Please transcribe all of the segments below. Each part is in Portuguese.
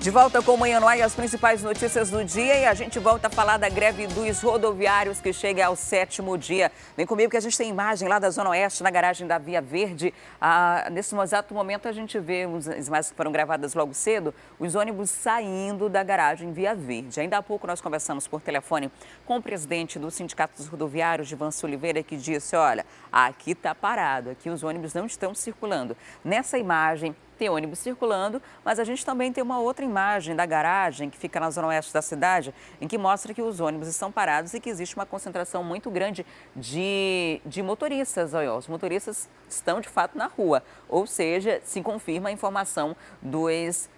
De volta com o Manhã no Ar e as principais notícias do dia, e a gente volta a falar da greve dos rodoviários que chega ao 7º dia. Vem comigo que a gente tem imagem lá da Zona Oeste, na garagem da Via Verde. Nesse exato momento a gente vê as imagens que foram gravadas logo cedo, os ônibus saindo da garagem Via Verde. Ainda há pouco nós conversamos por telefone com o presidente do Sindicato dos Rodoviários, Givancio Oliveira, que disse, olha, aqui está parado, aqui os ônibus não estão circulando. Nessa imagem tem ônibus circulando, mas a gente também tem uma outra imagem da garagem que fica na zona oeste da cidade, em que mostra que os ônibus estão parados e que existe uma concentração muito grande de motoristas. Olha, os motoristas estão de fato na rua, ou seja, se confirma a informação dos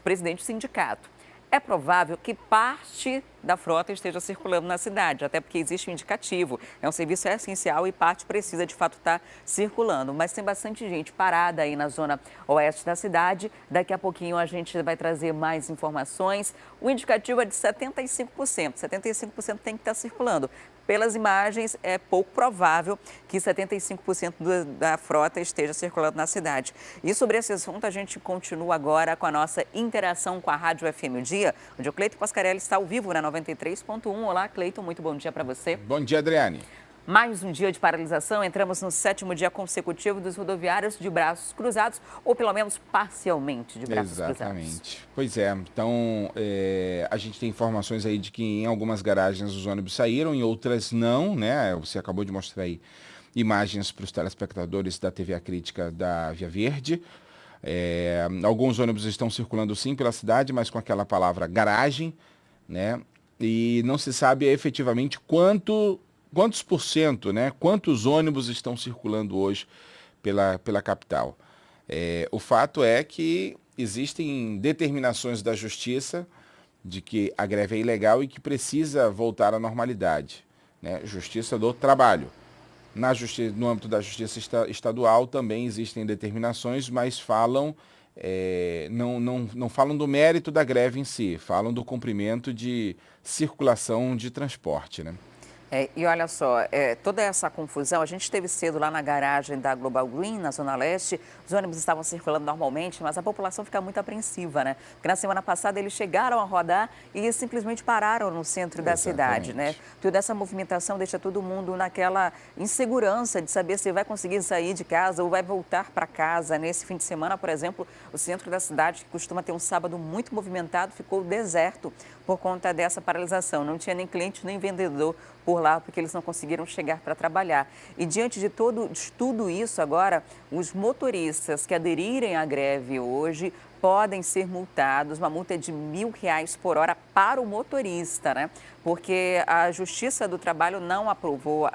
presidentes do sindicato. É provável que parte da frota esteja circulando na cidade, até porque existe um indicativo. É um serviço essencial e parte precisa, de fato, estar circulando. Mas tem bastante gente parada aí na zona oeste da cidade. Daqui a pouquinho a gente vai trazer mais informações. O indicativo é de 75%. 75% tem que estar circulando. Pelas imagens, é pouco provável que 75% da frota esteja circulando na cidade. E sobre esse assunto, a gente continua agora com a nossa interação com a Rádio FM O Dia, onde o Cleiton Pascarelli está ao vivo na 93.1. Olá, Cleiton, muito bom dia para você. Bom dia, Adriane. Mais um dia de paralisação, entramos no 7º dia consecutivo dos rodoviários de braços cruzados, ou pelo menos parcialmente de braços cruzados. Exatamente. Pois é, então a gente tem informações aí de que em algumas garagens os ônibus saíram, em outras não, né? Você acabou de mostrar aí imagens para os telespectadores da TV A Crítica da Via Verde. Alguns ônibus estão circulando sim pela cidade, mas com aquela palavra garagem, né? E não se sabe efetivamente quantos por cento, né? Quantos ônibus estão circulando hoje pela capital. O fato é que existem determinações da Justiça de que a greve é ilegal e que precisa voltar à normalidade, né? Justiça do Trabalho. No âmbito da Justiça Estadual também existem determinações, mas não falam do mérito da greve em si, falam do cumprimento de circulação de transporte, né? E olha só, toda essa confusão, a gente esteve cedo lá na garagem da Global Green, na Zona Leste, os ônibus estavam circulando normalmente, mas a população fica muito apreensiva, né? Porque na semana passada eles chegaram a rodar e simplesmente pararam no centro da cidade, né? Toda essa movimentação deixa todo mundo naquela insegurança de saber se vai conseguir sair de casa ou vai voltar para casa. Nesse fim de semana, por exemplo, o centro da cidade, que costuma ter um sábado muito movimentado, ficou deserto por conta dessa paralisação. Não tinha nem cliente nem vendedor por lá, porque eles não conseguiram chegar para trabalhar. E diante de tudo isso agora, os motoristas que aderirem à greve hoje podem ser multados, uma multa de R$ 1.000 por hora para o motorista, né? Porque a Justiça do Trabalho não aprovou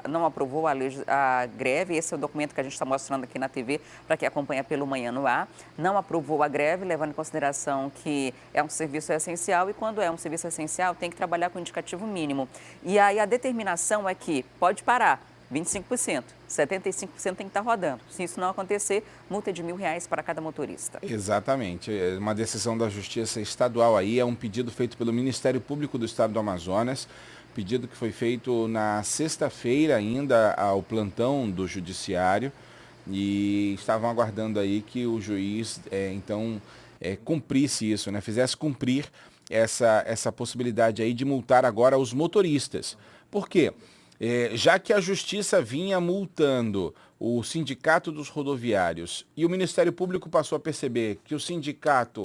a greve, esse é o documento que a gente está mostrando aqui na TV, para quem acompanha pelo Manhã no Ar, não aprovou a greve, levando em consideração que é um serviço essencial e quando é um serviço essencial tem que trabalhar com indicativo mínimo. E aí a determinação é que pode parar 25%, 75% tem que estar rodando. Se isso não acontecer, multa de R$ 1.000 para cada motorista. Exatamente. Uma decisão da Justiça Estadual aí, é um pedido feito pelo Ministério Público do Estado do Amazonas, pedido que foi feito na sexta-feira ainda ao plantão do Judiciário e estavam aguardando aí que o juiz, cumprisse isso, né? Fizesse cumprir essa possibilidade aí de multar agora os motoristas. Por quê? Já que a Justiça vinha multando o Sindicato dos Rodoviários e o Ministério Público passou a perceber que o sindicato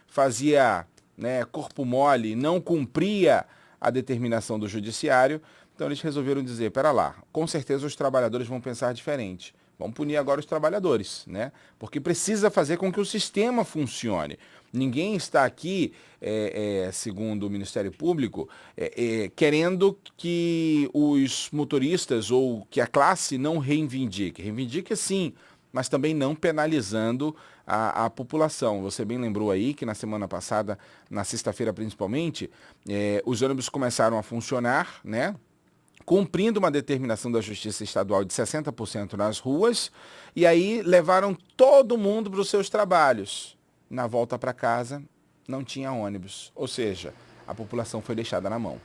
fazia, né, corpo mole, não cumpria a determinação do Judiciário, então eles resolveram dizer, pera lá, com certeza os trabalhadores vão pensar diferente. Vamos punir agora os trabalhadores, né? Porque precisa fazer com que o sistema funcione. Ninguém está aqui, segundo o Ministério Público, querendo que os motoristas ou que a classe não reivindique. Reivindique sim, mas também não penalizando a população. Você bem lembrou aí que na semana passada, na sexta-feira principalmente, os ônibus começaram a funcionar, né? Cumprindo uma determinação da Justiça Estadual de 60% nas ruas, e aí levaram todo mundo para os seus trabalhos. Na volta para casa, não tinha ônibus, ou seja, a população foi deixada na mão.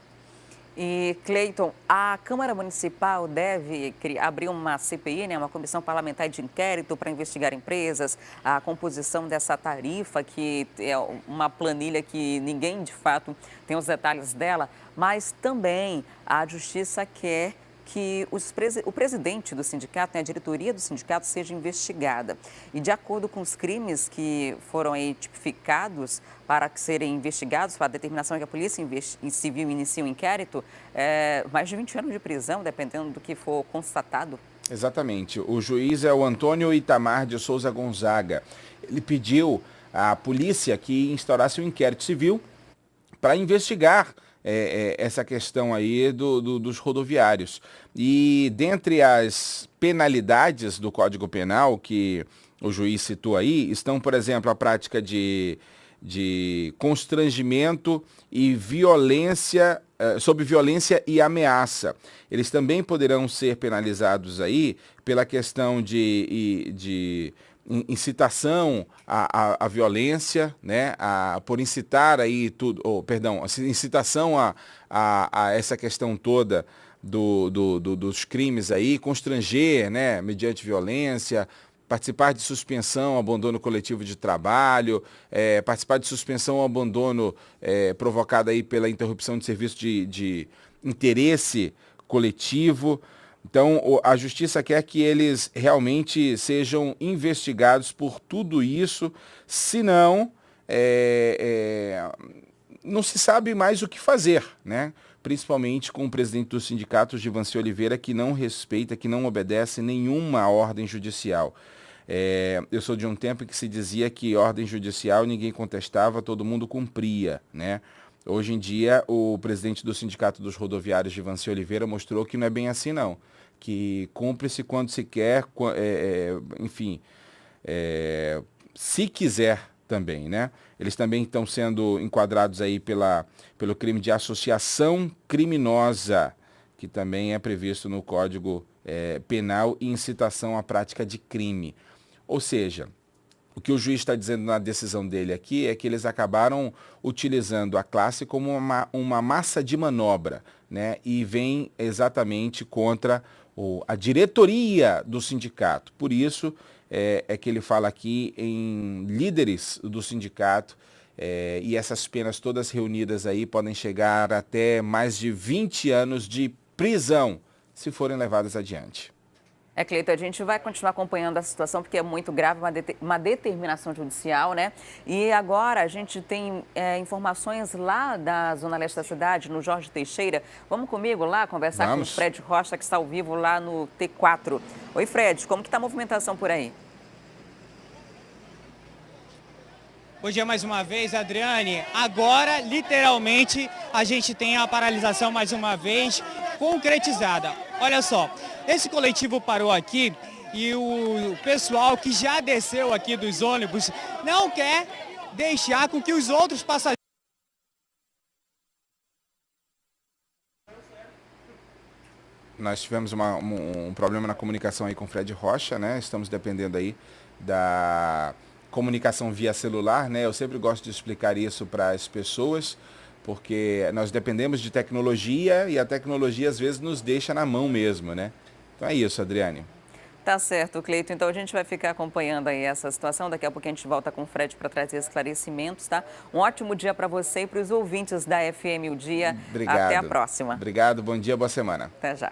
E, Cleiton, a Câmara Municipal deve abrir uma CPI, né, uma comissão parlamentar de inquérito para investigar empresas, a composição dessa tarifa, que é uma planilha que ninguém, de fato, tem os detalhes dela, mas também a Justiça quer que o presidente do sindicato, né, a diretoria do sindicato, seja investigada. E de acordo com os crimes que foram aí tipificados para serem investigados, para a determinação que a Polícia Civil inicie um inquérito, mais de 20 anos de prisão, dependendo do que for constatado. Exatamente. O juiz é o Antônio Itamar de Souza Gonzaga. Ele pediu à polícia que instaurasse um inquérito civil para investigar essa questão aí dos rodoviários. E dentre as penalidades do Código Penal que o juiz citou aí, estão, por exemplo, a prática de constrangimento e violência, sob violência e ameaça. Eles também poderão ser penalizados aí pela questão de incitação à violência, né, por incitar aí tudo, incitação a essa questão toda dos crimes aí, constranger, né, mediante violência, participar de suspensão, abandono coletivo de trabalho, participar de suspensão ou abandono provocado aí pela interrupção de serviço de interesse coletivo. Então, a Justiça quer que eles realmente sejam investigados por tudo isso, senão não se sabe mais o que fazer, né? Principalmente com o presidente do sindicato, Givanci Oliveira, que não respeita, que não obedece nenhuma ordem judicial. Eu sou de um tempo em que se dizia que ordem judicial ninguém contestava, todo mundo cumpria, né? Hoje em dia, o presidente do Sindicato dos Rodoviários, Givanci Oliveira, mostrou que não é bem assim, não. Que cumpre-se quando se quer, enfim, se quiser também, né? Eles também estão sendo enquadrados aí pelo crime de associação criminosa, que também é previsto no Código Penal, e incitação à prática de crime. Ou seja, o que o juiz está dizendo na decisão dele aqui é que eles acabaram utilizando a classe como uma massa de manobra, né? E vem exatamente contra a diretoria do sindicato. Por isso que ele fala aqui em líderes do sindicato, e essas penas todas reunidas aí podem chegar até mais de 20 anos de prisão, se forem levadas adiante. Cleiton, a gente vai continuar acompanhando a situação porque é muito grave, uma determinação judicial, né? E agora a gente tem informações lá da Zona Leste da cidade, no Jorge Teixeira. Vamos comigo lá conversar com o Fred Rocha, que está ao vivo lá no T4. Oi, Fred, como que está a movimentação por aí? Bom dia mais uma vez, Adriane. Agora, literalmente, a gente tem a paralisação mais uma vez concretizada. Olha só, esse coletivo parou aqui e o pessoal que já desceu aqui dos ônibus não quer deixar com que os outros passageiros... Nós tivemos um problema na comunicação aí com o Fred Rocha, né? Estamos dependendo aí da comunicação via celular, né? Eu sempre gosto de explicar isso para as pessoas, porque nós dependemos de tecnologia e a tecnologia às vezes nos deixa na mão mesmo, né? Então é isso, Adriane. Tá certo, Cleiton. Então a gente vai ficar acompanhando aí essa situação. Daqui a pouco a gente volta com o Fred para trazer esclarecimentos, tá? Um ótimo dia para você e para os ouvintes da FM O Dia. Obrigado. Até a próxima. Obrigado, bom dia, boa semana. Até já.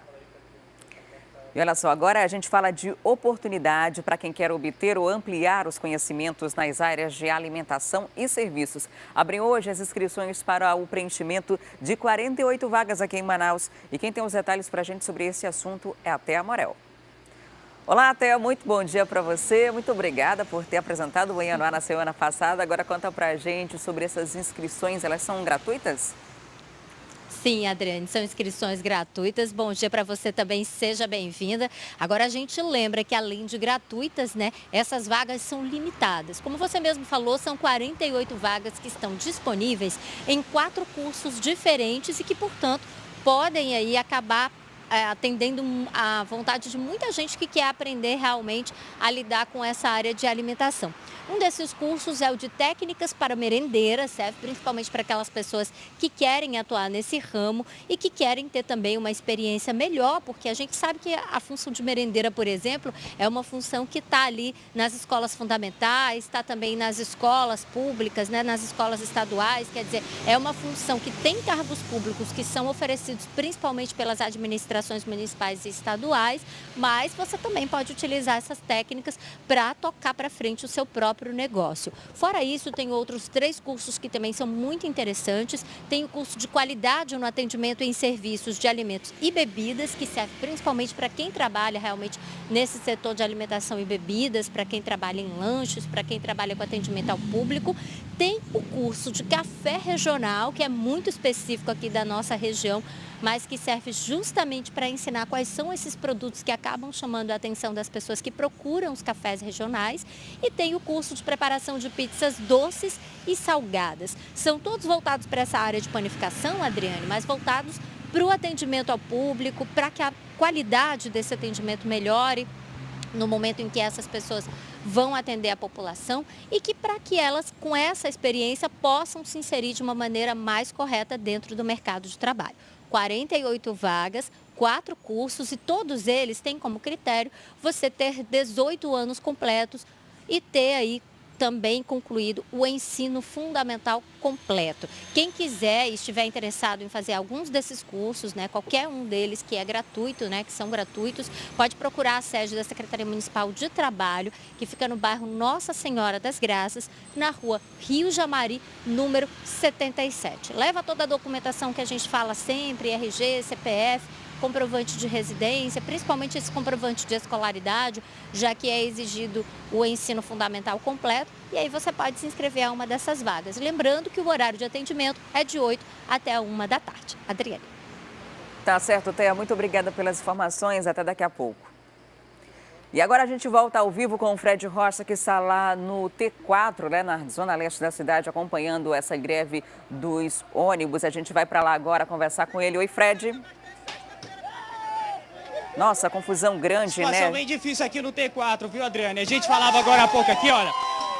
E olha só, agora a gente fala de oportunidade para quem quer obter ou ampliar os conhecimentos nas áreas de alimentação e serviços. Abrem hoje as inscrições para o preenchimento de 48 vagas aqui em Manaus. E quem tem os detalhes para a gente sobre esse assunto é a Thea Morel. Olá, Thea, muito bom dia para você. Muito obrigada por ter apresentado o Manhã no Ar na semana passada. Agora conta para a gente sobre essas inscrições, elas são gratuitas? Sim, Adriane, são inscrições gratuitas. Bom dia para você também, seja bem-vinda. Agora a gente lembra que além de gratuitas, né, essas vagas são limitadas. Como você mesmo falou, são 48 vagas que estão disponíveis em 4 cursos diferentes e que, portanto, podem aí acabar atendendo a vontade de muita gente que quer aprender realmente a lidar com essa área de alimentação. Um desses cursos é o de técnicas para merendeiras, serve principalmente para aquelas pessoas que querem atuar nesse ramo e que querem ter também uma experiência melhor, porque a gente sabe que a função de merendeira, por exemplo, é uma função que está ali nas escolas fundamentais, está também nas escolas públicas, né, nas escolas estaduais, quer dizer, é uma função que tem cargos públicos que são oferecidos principalmente pelas administrações municipais e estaduais, mas você também pode utilizar essas técnicas para tocar para frente o seu próprio negócio. Fora isso, tem outros 3 cursos que também são muito interessantes. Tem o curso de qualidade no atendimento em serviços de alimentos e bebidas, que serve principalmente para quem trabalha realmente nesse setor de alimentação e bebidas, para quem trabalha em lanches, para quem trabalha com atendimento ao público. Tem o curso de café regional, que é muito específico aqui da nossa região, mas que serve justamente para ensinar quais são esses produtos que acabam chamando a atenção das pessoas que procuram os cafés regionais. E tem o curso de preparação de pizzas doces e salgadas. São todos voltados para essa área de panificação, Adriane, mas voltados para o atendimento ao público, para que a qualidade desse atendimento melhore no momento em que essas pessoas vão atender a população e que para que elas, com essa experiência, possam se inserir de uma maneira mais correta dentro do mercado de trabalho. 48 vagas, 4 cursos e todos eles têm como critério você ter 18 anos completos e ter aí também concluído o ensino fundamental completo. Quem quiser e estiver interessado em fazer alguns desses cursos, né, qualquer um deles que é gratuito, né, que são gratuitos, pode procurar a sede da Secretaria Municipal de Trabalho, que fica no bairro Nossa Senhora das Graças, na rua Rio Jamari, número 77. Leva toda a documentação que a gente fala sempre, RG, CPF, comprovante de residência, principalmente esse comprovante de escolaridade, já que é exigido o ensino fundamental completo, e aí você pode se inscrever a uma dessas vagas. Lembrando que o horário de atendimento é de 8 até 1 da tarde. Adriane. Tá certo, Thea. Muito obrigada pelas informações. Até daqui a pouco. E agora a gente volta ao vivo com o Fred Rocha, que está lá no T4, né, na zona leste da cidade, acompanhando essa greve dos ônibus. A gente vai para lá agora conversar com ele. Oi, Fred. Nossa, confusão grande, né? Situação bem difícil aqui no T4, viu, Adriane? A gente falava agora há pouco aqui, olha,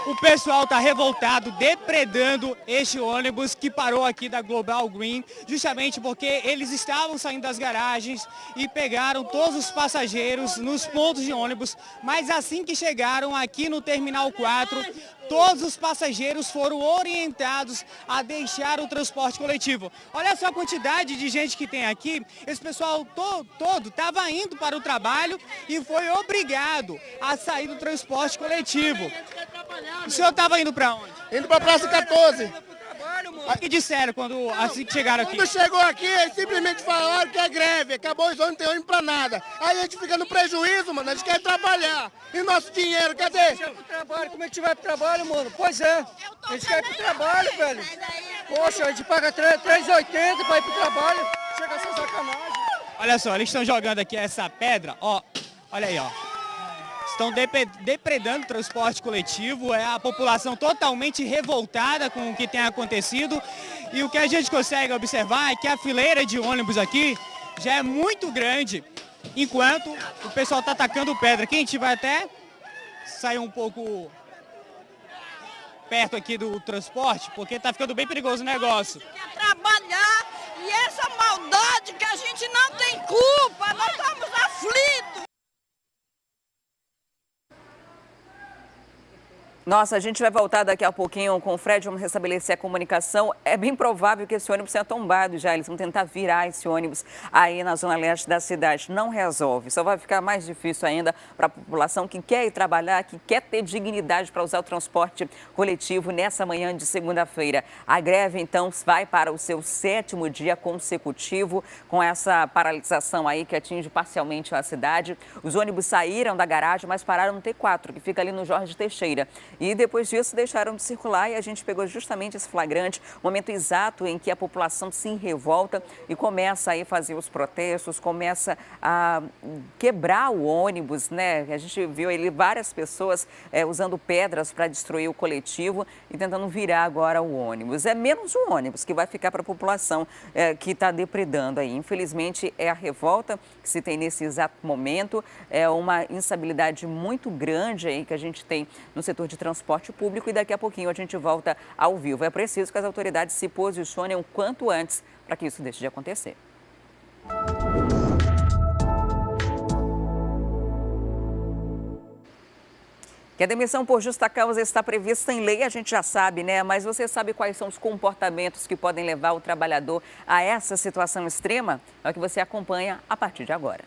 o pessoal tá revoltado, depredando este ônibus que parou aqui da Global Green, justamente porque eles estavam saindo das garagens e pegaram todos os passageiros nos pontos de ônibus, mas assim que chegaram aqui no Terminal 4, todos os passageiros foram orientados a deixar o transporte coletivo. Olha só a quantidade de gente que tem aqui. Esse pessoal todo estava indo para o trabalho e foi obrigado a sair do transporte coletivo. O senhor estava indo para onde? Indo para a Praça 14. O que disseram quando assim que chegaram aqui? Quando chegou aqui, eles simplesmente falaram que é greve, acabou os ônibus, não tem ônibus pra nada. Aí a gente fica no prejuízo, mano, a gente quer trabalhar. E nosso dinheiro, cadê? Como é que vai pro trabalho, mano? Pois é, a gente quer ir pro trabalho, velho. Poxa, a gente paga 3,80 pra ir pro trabalho, chega a ser sacanagem. Olha só, eles estão jogando aqui essa pedra, ó, olha aí, ó. Estão depredando o transporte coletivo, é a população totalmente revoltada com o que tem acontecido. E o que a gente consegue observar é que a fileira de ônibus aqui já é muito grande, enquanto o pessoal está atacando pedra. Aqui a gente vai até sair um pouco perto aqui do transporte, porque está ficando bem perigoso o negócio. Quer trabalhar e essa maldade que a gente não tem culpa, nós estamos aflitos. Nossa, a gente vai voltar daqui a pouquinho com o Fred, vamos restabelecer a comunicação. É bem provável que esse ônibus tenha tombado já, eles vão tentar virar esse ônibus aí na zona leste da cidade. Não resolve, só vai ficar mais difícil ainda para a população que quer ir trabalhar, que quer ter dignidade para usar o transporte coletivo nessa manhã de segunda-feira. A greve, então, vai para o seu 7º dia consecutivo, com essa paralisação aí que atinge parcialmente a cidade. Os ônibus saíram da garagem, mas pararam no T4, que fica ali no Jorge Teixeira. e depois disso deixaram de circular e a gente pegou justamente esse flagrante, o momento exato em que a população se revolta e começa aí a fazer os protestos, começa a quebrar o ônibus, né? A gente viu ali várias pessoas usando pedras para destruir o coletivo e tentando virar agora o ônibus. É menos um ônibus que vai ficar para a população que está depredando aí. Infelizmente, é a revolta que se tem nesse exato momento, é uma instabilidade muito grande aí que a gente tem no setor de transporte público e daqui a pouquinho a gente volta ao vivo. É preciso que as autoridades se posicionem o quanto antes para que isso deixe de acontecer. Que a demissão por justa causa está prevista em lei, a gente já sabe, né? Mas você sabe quais são os comportamentos que podem levar o trabalhador a essa situação extrema? É o que você acompanha a partir de agora.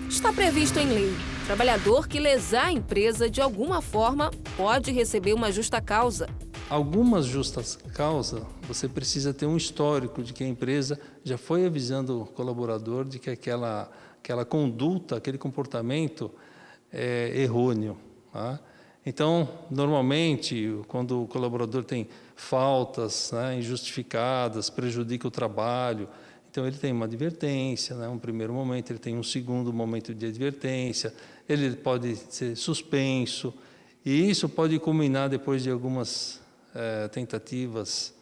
Está previsto em lei. Trabalhador que lesar a empresa de alguma forma pode receber uma justa causa. Algumas justas causas, você precisa ter um histórico de que a empresa já foi avisando o colaborador de que aquela conduta, aquele comportamento é errôneo. Tá? Então, normalmente, quando o colaborador tem faltas, né, injustificadas, prejudica o trabalho, então ele tem uma advertência, né, um primeiro momento, ele tem um segundo momento de advertência, ele pode ser suspenso, e isso pode culminar depois de algumas tentativas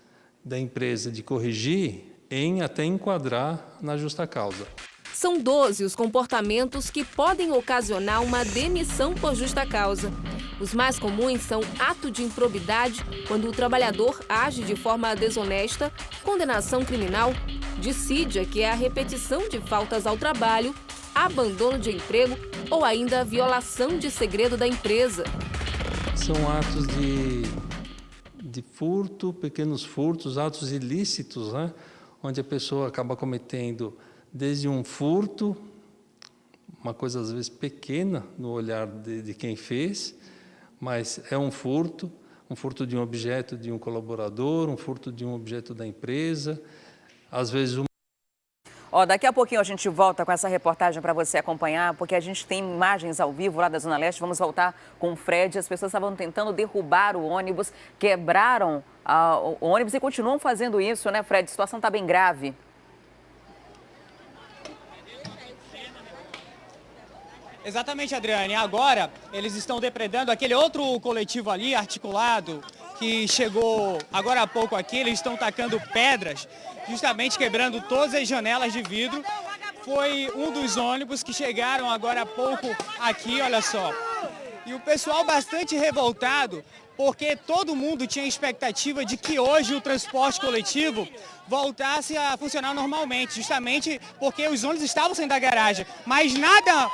da empresa de corrigir em até enquadrar na justa causa. São 12 os comportamentos que podem ocasionar uma demissão por justa causa. Os mais comuns são ato de improbidade, quando o trabalhador age de forma desonesta, condenação criminal, dissídia, que é a repetição de faltas ao trabalho, abandono de emprego ou ainda violação de segredo da empresa. São atos de furto, pequenos furtos, atos ilícitos, né? Onde a pessoa acaba cometendo desde um furto, uma coisa às vezes pequena no olhar de quem fez, mas é um furto de um objeto de um colaborador, um furto de um objeto da empresa, às vezes Daqui a pouquinho a gente volta com essa reportagem para você acompanhar, porque a gente tem imagens ao vivo lá da Zona Leste. Vamos voltar com o Fred. As pessoas estavam tentando derrubar o ônibus, quebraram o ônibus e continuam fazendo isso, né, Fred? A situação está bem grave. Exatamente, Adriane. Agora, eles estão depredando aquele outro coletivo ali, articulado, que chegou agora há pouco aqui. Eles estão tacando pedras, justamente quebrando todas as janelas de vidro. Foi um dos ônibus que chegaram agora há pouco aqui, olha só. E o pessoal bastante revoltado, porque todo mundo tinha expectativa de que hoje o transporte coletivo voltasse a funcionar normalmente, justamente porque os ônibus estavam saindo da garagem. Mas nada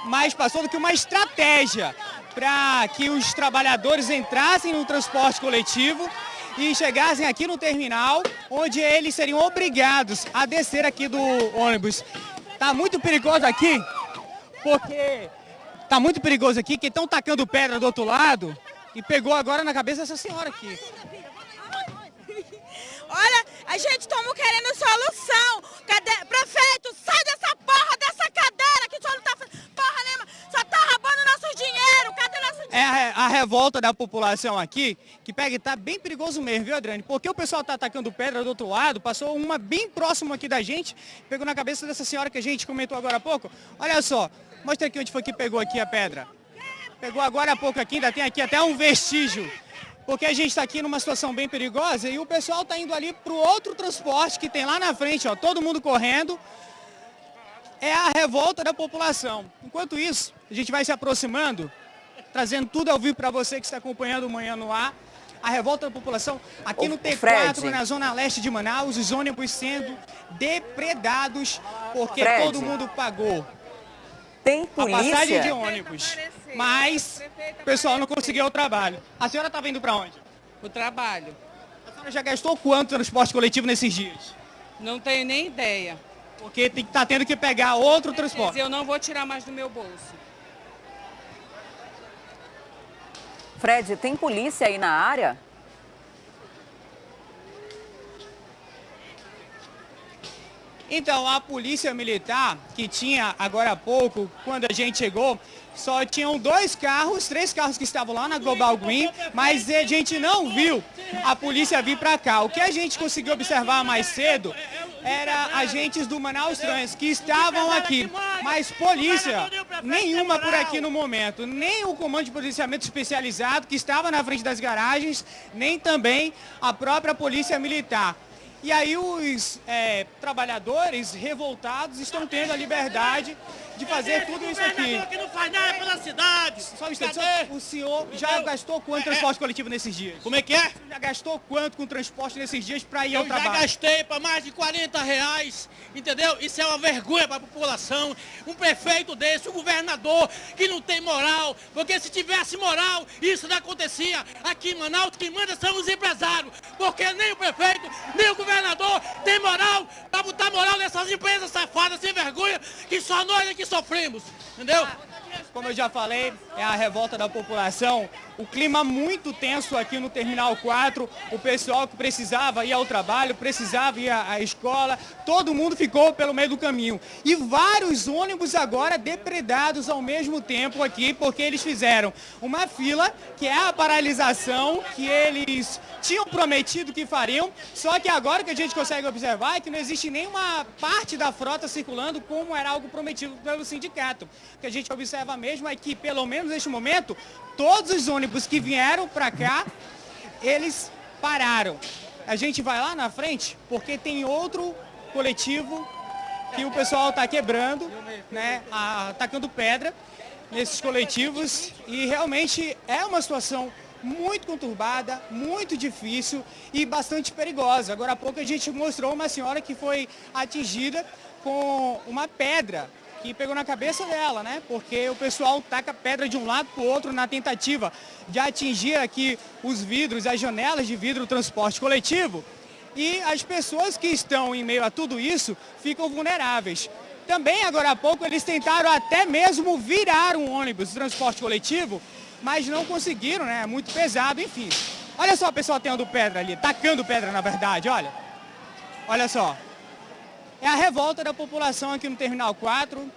mais passou do que uma estratégia para que os trabalhadores entrassem no transporte coletivo e chegassem aqui no terminal, onde eles seriam obrigados a descer aqui do ônibus. Tá muito perigoso aqui, porque tá muito perigoso aqui, que estão tacando pedra do outro lado e pegou agora na cabeça essa senhora aqui. Olha, a gente estamos querendo solução. Cadê? Prefeito, sai dessa porra dessa cadeira que o senhor não tá fazendo porra nenhuma. Só tá roubando nosso dinheiro. Cadê nosso dinheiro? É a revolta da população aqui, que pega e tá bem perigoso mesmo, viu, Adriane? Porque o pessoal tá atacando pedra do outro lado, passou uma bem próximo aqui da gente, pegou na cabeça dessa senhora que a gente comentou agora há pouco. Olha só, mostra aqui onde foi que pegou aqui a pedra. Pegou agora há pouco aqui, ainda tem aqui até um vestígio. Porque a gente está aqui numa situação bem perigosa e o pessoal está indo ali para o outro transporte que tem lá na frente, ó, todo mundo correndo. É a revolta da população. Enquanto isso, a gente vai se aproximando, trazendo tudo ao vivo para você que está acompanhando o Manhã no Ar. A revolta da população aqui no T4, Fred, na zona leste de Manaus, os ônibus sendo depredados porque Fred, todo mundo pagou tem a polícia? passagem de ônibus, mas o pessoal não conseguiu o trabalho. A senhora estava indo para onde? O trabalho. A senhora já gastou quanto no transporte coletivo nesses dias? Não tenho nem ideia. Porque está tendo que pegar outro Mas transporte. eu não vou tirar mais do meu bolso. Fred, tem polícia aí na área? Então, a polícia militar, que tinha agora há pouco, quando a gente chegou, só tinham 2 carros, 3 carros que estavam lá na Global Green, mas a gente não viu a polícia vir para cá. O que a gente conseguiu observar mais cedo era agentes do Manaus Trans que estavam aqui, mas polícia nenhuma por aqui no momento, nem o comando de policiamento especializado que estava na frente das garagens, nem também a própria polícia militar. E aí os trabalhadores revoltados estão tendo a liberdade de fazer tudo isso aqui. Que não faz nada pela cidade. Só um instante, o senhor já gastou quanto transporte coletivo nesses dias? Como é que é? Já gastou quanto com transporte nesses dias para ir ao Eu trabalho? já gastei para mais de R$40, entendeu? Isso é uma vergonha para a população. Um prefeito desse, um governador que não tem moral, porque se tivesse moral, isso não acontecia. Aqui em Manaus, quem manda são os empresários, porque nem o prefeito, nem o governador tem moral para botar moral nessas empresas safadas, sem vergonha, que só nós aqui sofremos, entendeu? Como eu já falei, é a revolta da população, o clima muito tenso aqui no Terminal 4, o pessoal que precisava ir ao trabalho, precisava ir à escola, todo mundo ficou pelo meio do caminho. E vários ônibus agora depredados ao mesmo tempo aqui, porque eles fizeram uma fila, que é a paralisação que eles tinham prometido que fariam, só que agora que a gente consegue observar é que não existe nenhuma parte da frota circulando como era algo prometido pelo sindicato. O que a gente observa mesmo é que, pelo menos neste momento, todos os ônibus que vieram para cá, eles pararam. A gente vai lá na frente porque tem outro coletivo que o pessoal está quebrando, né, atacando pedra nesses coletivos, e realmente é uma situação muito conturbada, muito difícil e bastante perigosa. Agora há pouco a gente mostrou uma senhora que foi atingida com uma pedra que pegou na cabeça dela, né? Porque o pessoal taca pedra de um lado para o outro na tentativa de atingir aqui os vidros, as janelas de vidro do transporte coletivo. E as pessoas que estão em meio a tudo isso ficam vulneráveis. Também agora há pouco eles tentaram até mesmo virar um ônibus de transporte coletivo, mas não conseguiram, né? É muito pesado, enfim. Olha só o pessoal tendo pedra ali, tacando pedra na verdade, olha. Olha só. É a revolta da população aqui no Terminal 4.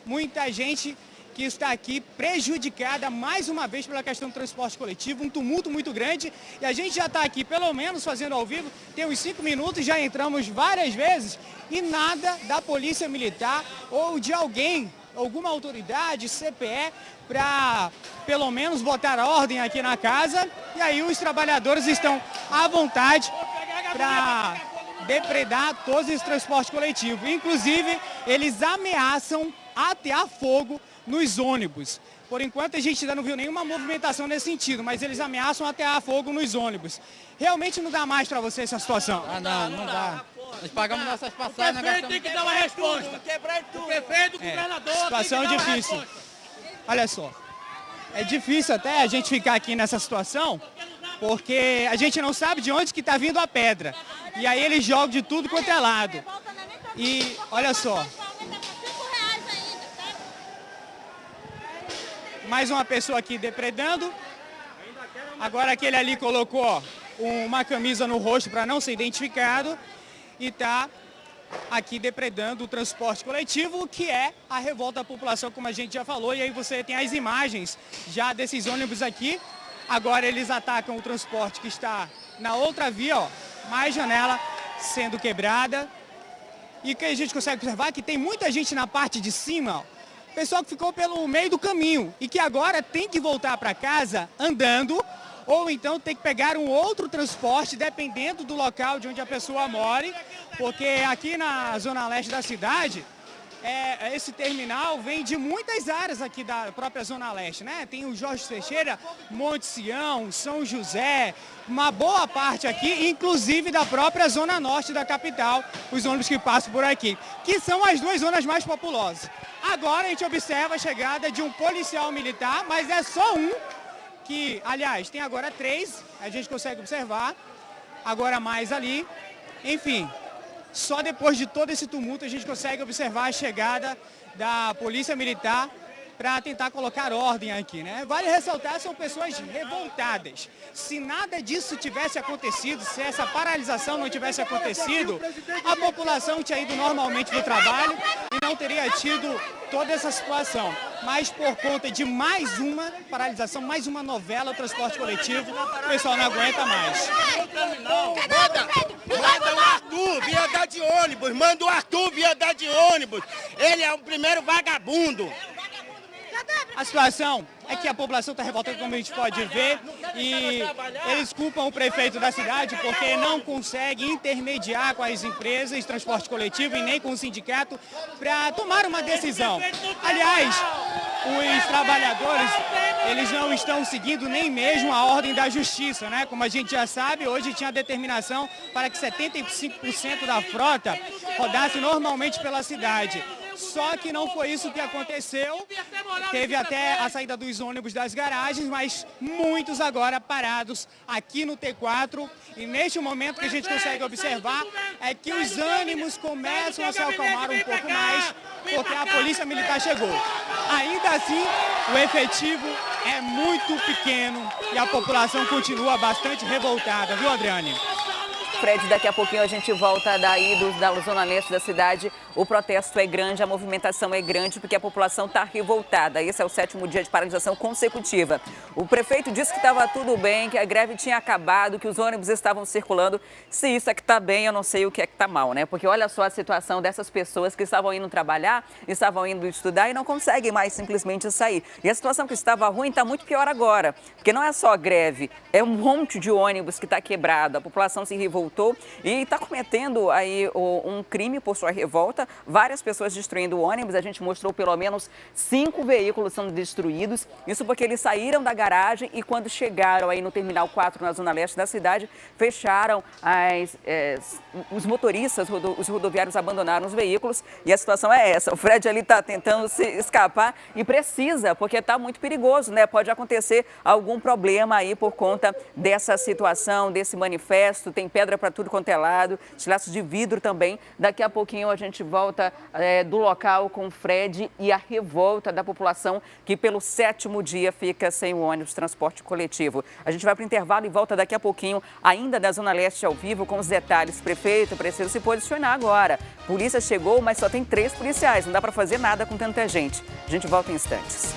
Muita gente que está aqui prejudicada mais uma vez pela questão do transporte coletivo, um tumulto muito grande. E a gente já está aqui, pelo menos fazendo ao vivo, tem uns 5 minutos, já entramos várias vezes e nada da Polícia Militar ou de alguém, alguma autoridade, CPE, para pelo menos botar ordem aqui na casa. E aí os trabalhadores estão à vontade para depredar todos esses transportes coletivos. Inclusive, eles ameaçam atear fogo nos ônibus. Por enquanto, a gente ainda não viu nenhuma movimentação nesse sentido, mas eles ameaçam atear fogo nos ônibus. Realmente não dá mais para você essa situação? Não dá. Nós pagamos nossas passagens. O prefeito tem que dar uma resposta. O prefeito, o governador Situação tem que dar uma difícil. resposta. Olha só, é difícil até a gente ficar aqui nessa situação, porque a gente não sabe de onde que está vindo a pedra. E aí eles jogam de tudo quanto é lado. E olha só. Mais uma pessoa aqui depredando. Agora aquele ali colocou ó, uma camisa no rosto para não ser identificado. E está aqui depredando o transporte coletivo, que é a revolta da população, como a gente já falou. E aí você tem as imagens já desses ônibus aqui. Agora eles atacam o transporte que está na outra via, ó, mais janela sendo quebrada. E que a gente consegue observar é que tem muita gente na parte de cima, ó, pessoal que ficou pelo meio do caminho e que agora tem que voltar para casa andando, ou então tem que pegar um outro transporte, dependendo do local de onde a pessoa mora, porque aqui na zona leste da cidade, esse terminal vem de muitas áreas aqui da própria Zona Leste, né? Tem o Jorge Teixeira, Monte Sião, São José, uma boa parte aqui, inclusive da própria Zona Norte da capital, os ônibus que passam por aqui, que são as duas zonas mais populosas. Agora a gente observa a chegada de um policial militar, mas é só um, que, aliás, tem agora 3, a gente consegue observar, agora mais ali, enfim. Só depois de todo esse tumulto a gente consegue observar a chegada da Polícia Militar para tentar colocar ordem aqui, né? Vale ressaltar, são pessoas revoltadas. Se nada disso tivesse acontecido, se essa paralisação não tivesse acontecido, a população tinha ido normalmente para o trabalho e não teria tido toda essa situação. Mas por conta de mais uma paralisação, mais uma novela, o transporte coletivo, o pessoal não aguenta mais. Manda o Arthur vir andar de ônibus, manda o Arthur vir andar de ônibus. Ele é o primeiro vagabundo. A situação é que a população está revoltada, como a gente pode ver, e eles culpam o prefeito da cidade porque não consegue intermediar com as empresas de transporte coletivo e nem com o sindicato para tomar uma decisão. Aliás, os trabalhadores, eles não estão seguindo nem mesmo a ordem da justiça, né? Como a gente já sabe, hoje tinha determinação para que 75% da frota rodasse normalmente pela cidade. Só que não foi isso que aconteceu. Teve até a saída dos ônibus das garagens, mas muitos agora parados aqui no T4. E neste momento que a gente consegue observar é que os ânimos começam a se acalmar um pouco mais, porque a polícia militar chegou. Ainda assim, o efetivo é muito pequeno e a população continua bastante revoltada, viu, Adriane? Fred, daqui a pouquinho a gente volta daí da zona leste da cidade. O protesto é grande, a movimentação é grande porque a população está revoltada. Esse é o 7º dia de paralisação consecutiva. O prefeito disse que estava tudo bem, que a greve tinha acabado, que os ônibus estavam circulando. Se isso é que está bem, eu não sei o que é que está mal, né? Porque olha só a situação dessas pessoas que estavam indo trabalhar, estavam indo estudar e não conseguem mais simplesmente sair. E a situação que estava ruim está muito pior agora, porque não é só greve, é um monte de ônibus que está quebrado, a população se revoltou e está cometendo aí um crime por sua revolta. Várias pessoas destruindo o ônibus, a gente mostrou pelo menos 5 veículos sendo destruídos. Isso porque eles saíram da garagem e quando chegaram aí no Terminal 4, na zona leste da cidade, fecharam os motoristas, os rodoviários abandonaram os veículos e a situação é essa. O Fred ali está tentando se escapar e precisa, porque está muito perigoso, né? Pode acontecer algum problema aí por conta dessa situação, desse manifesto. Tem pedra para tudo quanto é lado, estilhaços de vidro também. Daqui a pouquinho a gente volta do local com o Fred e a revolta da população que pelo 7º dia fica sem o ônibus transporte coletivo. A gente vai para o intervalo e volta daqui a pouquinho, ainda da Zona Leste ao vivo, com os detalhes. Prefeito precisa se posicionar agora. Polícia chegou, mas só tem 3 policiais. Não dá para fazer nada com tanta gente. A gente volta em instantes.